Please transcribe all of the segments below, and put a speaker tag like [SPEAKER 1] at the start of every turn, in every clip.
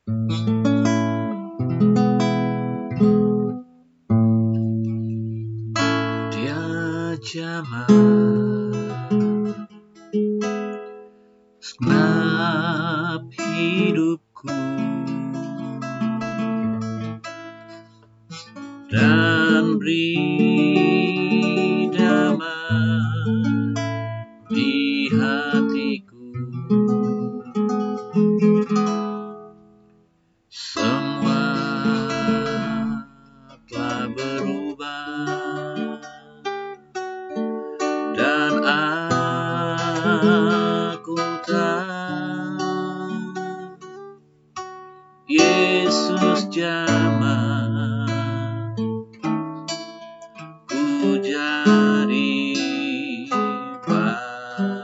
[SPEAKER 1] Dia jamah segenap hidupku dan beri damai di hatiku. Semua telah berubah dan aku tahu Yesus jamah ku jadi baru.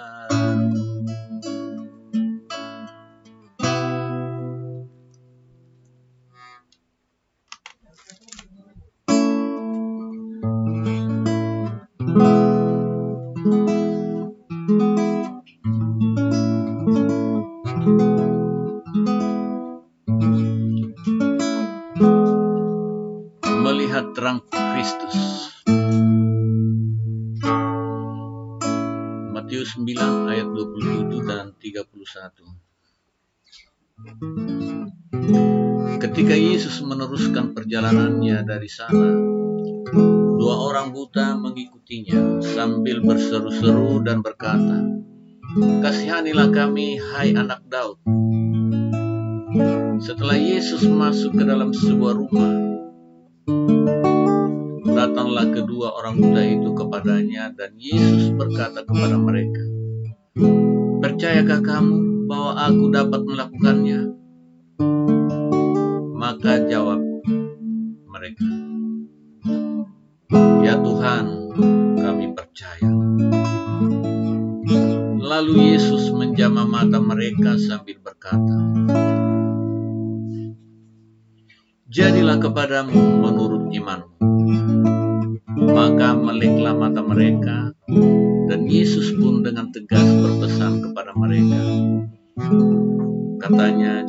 [SPEAKER 1] Melihat terang Kristus. Matius 9 ayat 27 dan 31. Ketika Yesus meneruskan perjalanannya dari sana, dua orang buta mengikutinya sambil berseru-seru dan berkata, "Kasihanilah kami, hai anak Daud." Setelah Yesus masuk ke dalam sebuah rumah, datanglah kedua orang buta itu kepadanya dan Yesus berkata kepada mereka, "Percayakah kamu bahwa aku dapat melakukannya?" Maka jawab mereka, "Ya Tuhan, kami percaya." Lalu Yesus menjamah mata mereka sambil berkata, "Jadilah kepadamu menurut imanmu." Maka meleklah mata mereka, dan Yesus pun dengan tegas berpesan kepada mereka. Katanya,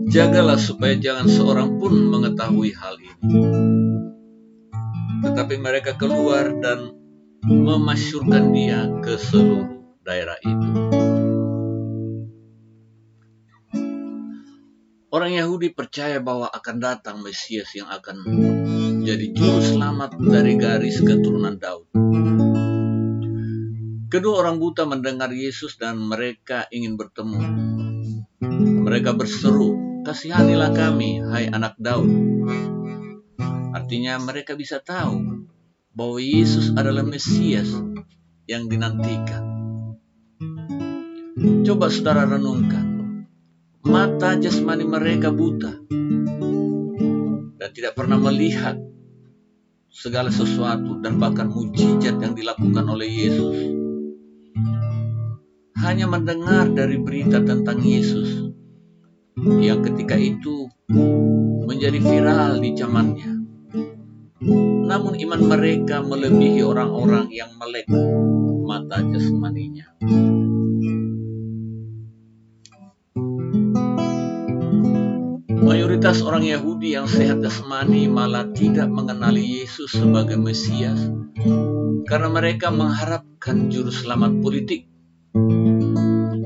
[SPEAKER 1] "Jagalah supaya jangan seorang pun mengetahui hal ini." Tetapi mereka keluar dan memasyurkan dia ke seluruh daerah itu. Orang Yahudi percaya bahwa akan datang Mesias yang akan jadi juru selamat dari garis keturunan Daud. Kedua orang buta mendengar Yesus dan mereka ingin bertemu. Mereka berseru, "Kasihanilah kami, hai anak Daud." Artinya mereka bisa tahu bahwa Yesus adalah Mesias yang dinantikan. Coba saudara renungkan. Mata jasmani mereka buta dan tidak pernah melihat segala sesuatu dan bahkan mukjizat yang dilakukan oleh Yesus. Hanya mendengar dari berita tentang Yesus yang ketika itu menjadi viral di zamannya. Namun iman mereka melebihi orang-orang yang melek mata jasmaninya. Mayoritas orang Yahudi yang sehat jasmani malah tidak mengenali Yesus sebagai Mesias karena mereka mengharapkan juru selamat politik.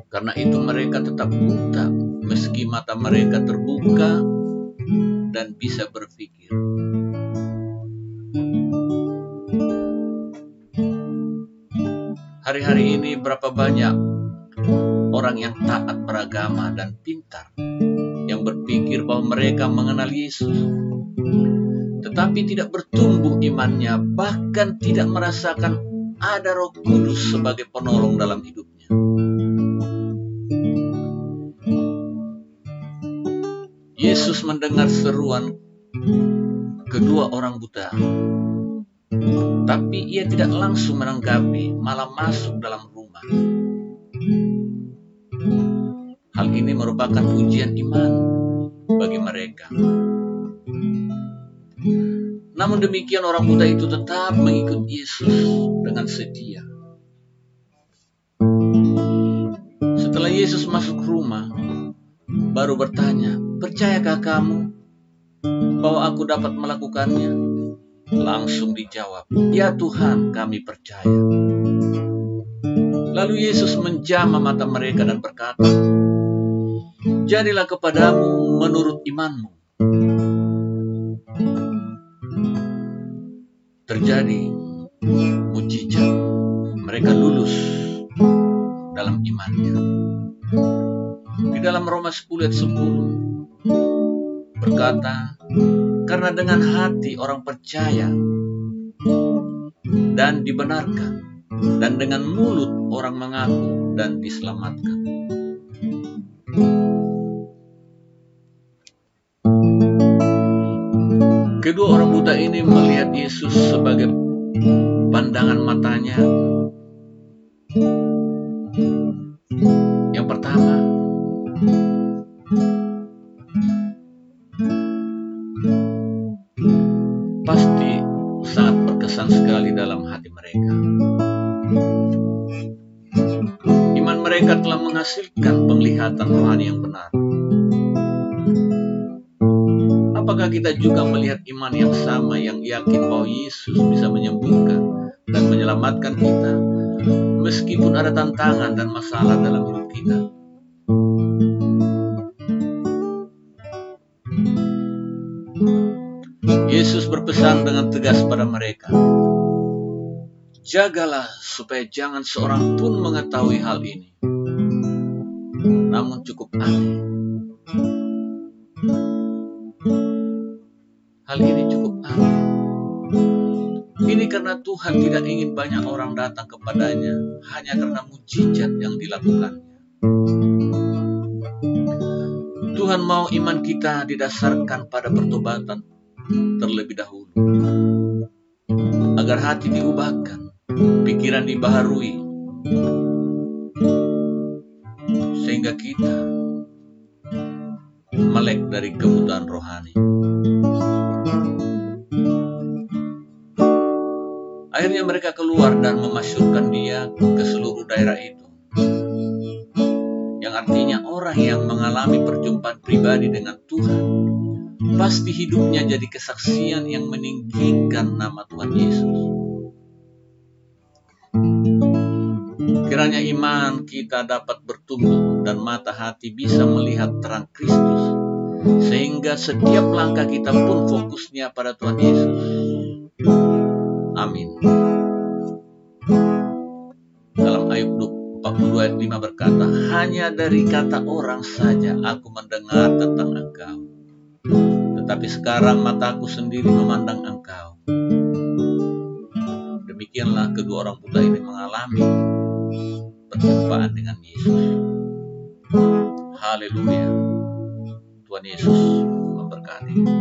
[SPEAKER 1] Karena itu mereka tetap buta meski mata mereka terbuka dan bisa berpikir. Hari-hari ini berapa banyak orang yang taat beragama dan pintar yang berpikir bahwa mereka mengenal Yesus, tetapi tidak bertumbuh imannya, bahkan tidak merasakan ada Roh Kudus sebagai penolong dalam hidupnya. Yesus mendengar seruan kedua orang buta, tapi ia tidak langsung menanggapi, malah masuk dalam rumah. Hal ini merupakan ujian iman bagi mereka. Namun demikian orang buta itu tetap mengikut Yesus dengan setia. Setelah Yesus masuk rumah, baru bertanya, "Percayakah kamu bahwa aku dapat melakukannya?" Langsung dijawab, "Ya Tuhan, kami percaya." Lalu Yesus menjamah mata mereka dan berkata, "Jadilah kepadamu menurut imanmu." Terjadi mujizat. Mereka lulus dalam imannya. Di dalam Roma 10 ayat 10 berkata, "Karena dengan hati orang percaya dan dibenarkan, dan dengan mulut orang mengaku dan diselamatkan." Kedua orang buta ini melihat Yesus sebagai pandangan matanya. Yang pertama, pasti sangat berkesan sekali dalam hati mereka. Iman mereka telah menghasilkan penglihatan rohani yang benar. Apakah kita juga melihat iman yang sama, yang yakin bahwa Yesus bisa menyembuhkan dan menyelamatkan kita meskipun ada tantangan dan masalah dalam hidup kita? Yesus berpesan dengan tegas pada mereka, "Jagalah supaya jangan seorang pun mengetahui hal ini." Namun cukup aneh. Hal ini cukup aneh. Ini karena Tuhan tidak ingin banyak orang datang kepadanya hanya karena mujizat yang dilakukannya. Tuhan mau iman kita didasarkan pada pertobatan terlebih dahulu, agar hati diubahkan, pikiran dibaharui, sehingga kita melek dari kebutuhan rohani. Akhirnya mereka keluar dan memasyurkan dia ke seluruh daerah itu. Yang artinya orang yang mengalami perjumpaan pribadi dengan Tuhan, pasti hidupnya jadi kesaksian yang meninggikan nama Tuhan Yesus. Kiranya iman kita dapat bertumbuh dan mata hati bisa melihat terang Kristus, sehingga setiap langkah kita pun fokusnya pada Tuhan Yesus. Amin. Dalam Ayub 42 ayat 5 berkata, "Hanya dari kata orang saja aku mendengar tentang Engkau, tetapi sekarang mataku sendiri memandang Engkau." Demikianlah kedua orang buta ini mengalami perjumpaan dengan Yesus. Haleluya. Tuhan Yesus memberkati.